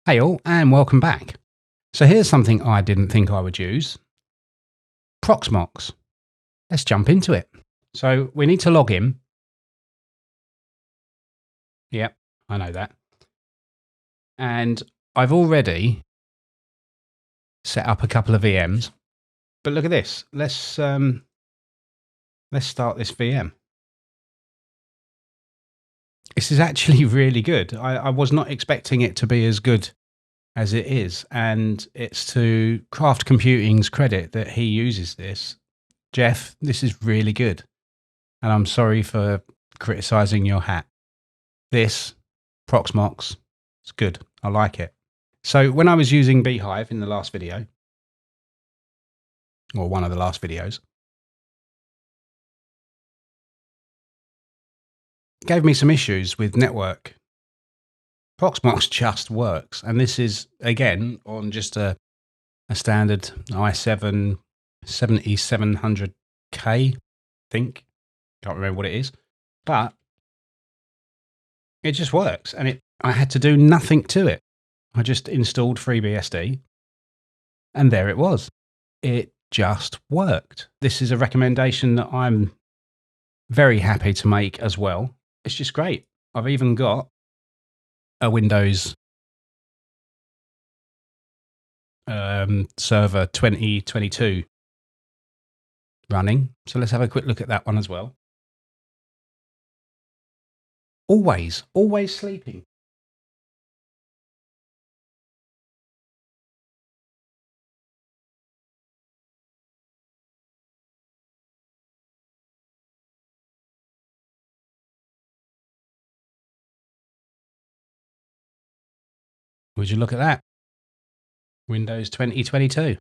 Hey all, and welcome back. So here's something I didn't think I would use. Proxmox. Let's jump into it. So we need to log in. Yep, I know that. And I've already set up a couple of VMs. But look at this. Let's start this VM. This is actually really good. I was not expecting it to be as good as it is. And it's to Craft Computing's credit that he uses this. Jeff, this is really good. And I'm sorry for criticizing your hat. This Proxmox, it's good. I like it. So when I was using Beehive in the last video, or one of the last videos, it gave me some issues with network. Proxmox just works. And this is, again, on just a standard i7 7700K, I think. Can't remember what it is. But it just works. And I had to do nothing to it. I just installed FreeBSD, and there it was. It just worked. This is a recommendation that I'm very happy to make as well. It's just great. I've even got a Windows Server 2022 running. So let's have a quick look at that one as well. Always sleeping. Would you look at that? Windows 2022.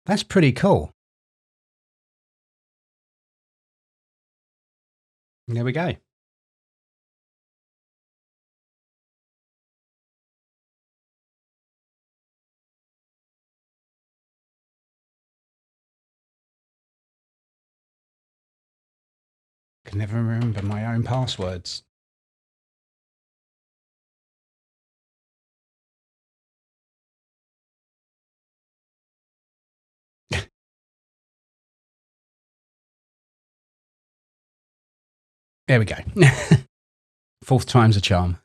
That's pretty cool. There we go. I can never remember my own passwords. There we go. Fourth time's a charm.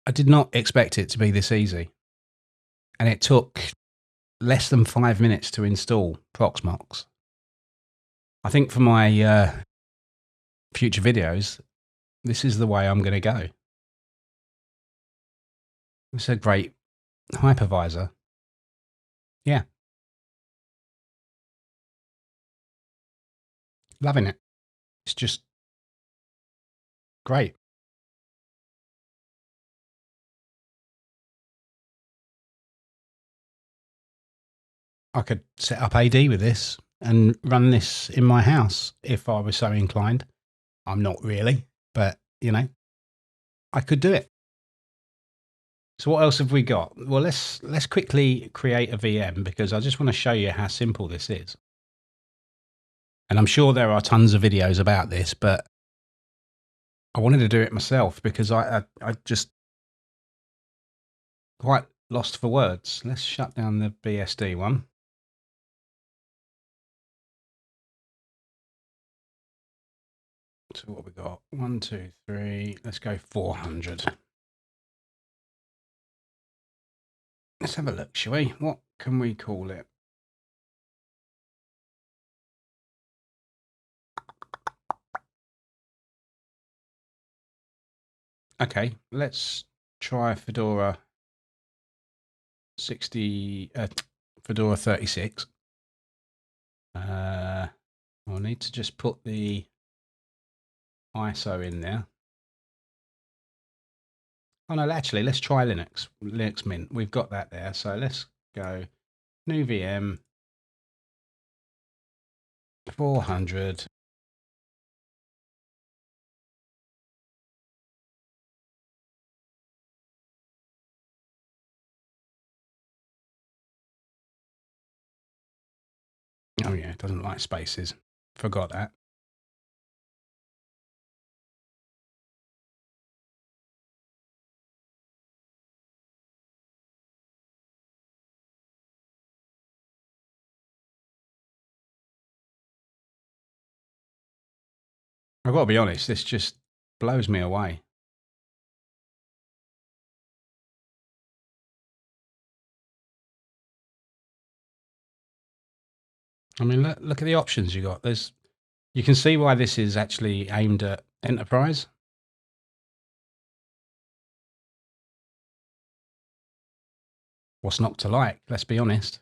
I did not expect it to be this easy. And it took less than 5 minutes to install Proxmox. I think for my future videos, this is the way I'm going to go. It's a great hypervisor. Yeah. Loving it. It's just great. I could set up AD with this and run this in my house if I was so inclined. I'm not really, but you know, I could do it. So what else have we got? Well, let's quickly create a VM because I just want to show you how simple this is. And I'm sure there are tons of videos about this, but I wanted to do it myself because I just quite lost for words. Let's shut down the BSD one. So what we got? 1, 2, 3. Let's go 400. Let's have a look, shall we? What can we call it? Okay, let's try Fedora 60, Fedora 36. I'll need to just put the ISO in there. Oh no, actually, let's try Linux Mint. We've got that there. So let's go new VM 400. Oh yeah, it doesn't like spaces. Forgot that. I've got to be honest, this just blows me away. I mean, look at the options you got. You can see why this is actually aimed at enterprise. What's not to like? Let's be honest.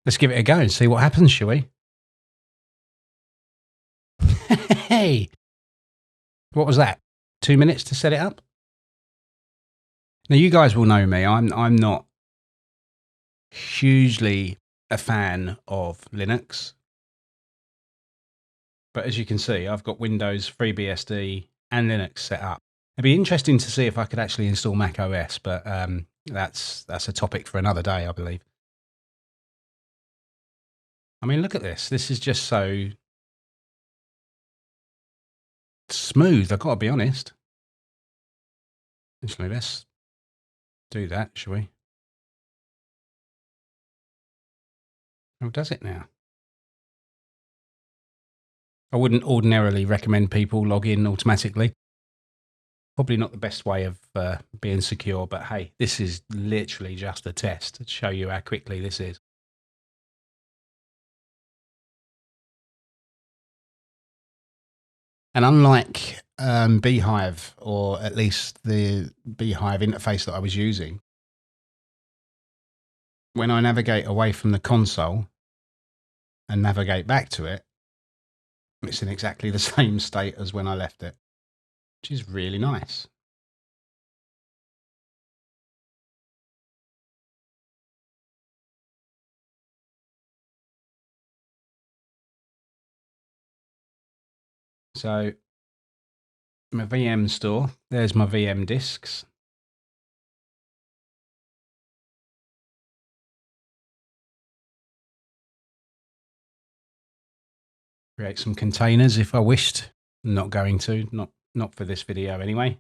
Let's give it a go and see what happens, shall we? Hey, what was that? 2 minutes to set it up? Now you guys will know me. I'm not hugely a fan of Linux, but as you can see, I've got Windows, FreeBSD, and Linux set up. It'd be interesting to see if I could actually install Mac OS, but that's a topic for another day, I believe. I mean, look at this. This is just so smooth. I've got to be honest. Actually, let's do that, shall we? Oh, does it now? I wouldn't ordinarily recommend people log in automatically. Probably not the best way of being secure, but hey, this is literally just a test to show you how quickly this is. And unlike Beehive, or at least the Beehive interface that I was using, when I navigate away from the console and navigate back to it, it's in exactly the same state as when I left it, which is really nice. So my VM store, there's my VM disks. Create some containers if I wished. Not going to, not for this video anyway.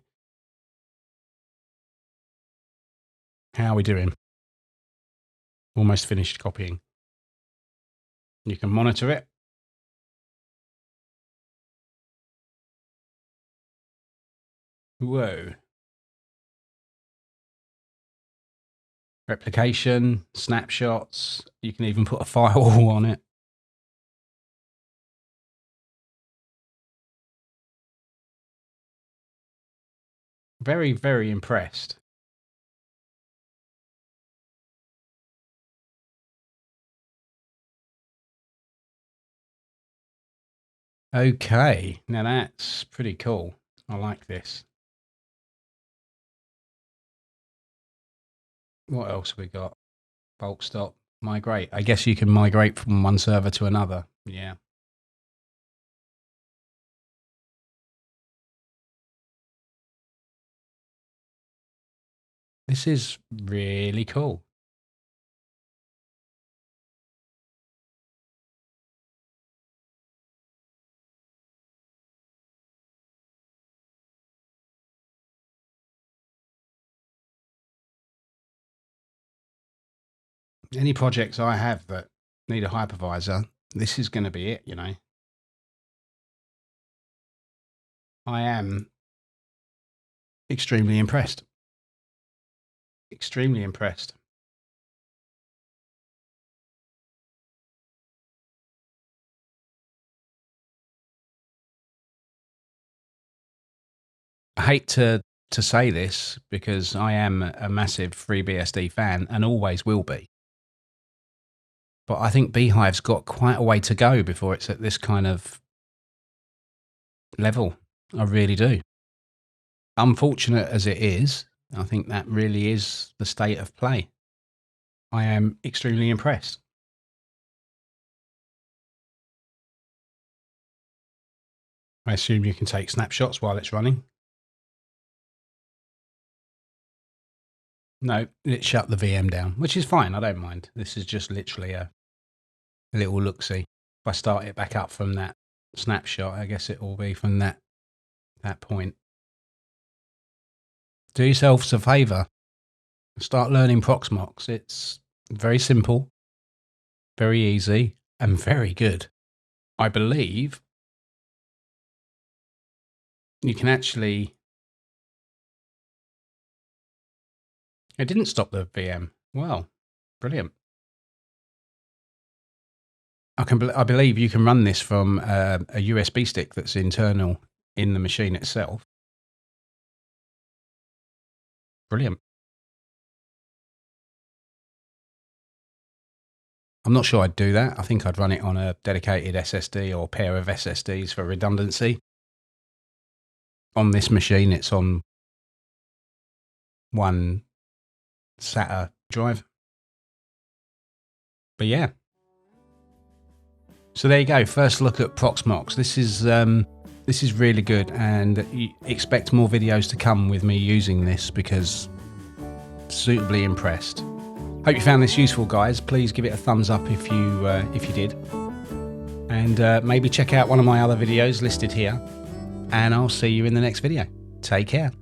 How are we doing? Almost finished copying. You can monitor it. Whoa. Replication, snapshots. You can even put a firewall on it. Very, very impressed. Okay, now that's pretty cool. I like this. What else have we got? Bulk stop, migrate. I guess you can migrate from one server to another. Yeah. This is really cool. Any projects I have that need a hypervisor, this is going to be it, you know. I am extremely impressed. Extremely impressed. I hate to say this because I am a massive FreeBSD fan and always will be. But I think Beehive's got quite a way to go before it's at this kind of level. I really do. Unfortunate as it is, I think that really is the state of play. I am extremely impressed. I assume you can take snapshots while it's running. No, it shut the VM down, which is fine. I don't mind. This is just literally a little look-see. If I start it back up from that snapshot, I guess it will be from that point. Do yourselves a favour. Start learning Proxmox. It's very simple, very easy, and very good. I believe you can actually... It didn't stop the VM. Wow, brilliant. I believe you can run this from a USB stick that's internal in the machine itself. Brilliant. I'm not sure I'd do that. I think I'd run it on a dedicated SSD or pair of SSDs for redundancy. On this machine, it's on one SATA drive. But yeah. So there you go. First look at Proxmox. This is really good, and you expect more videos to come with me using this because suitably impressed. Hope you found this useful, guys. Please give it a thumbs up if you did, and maybe check out one of my other videos listed here. And I'll see you in the next video. Take care.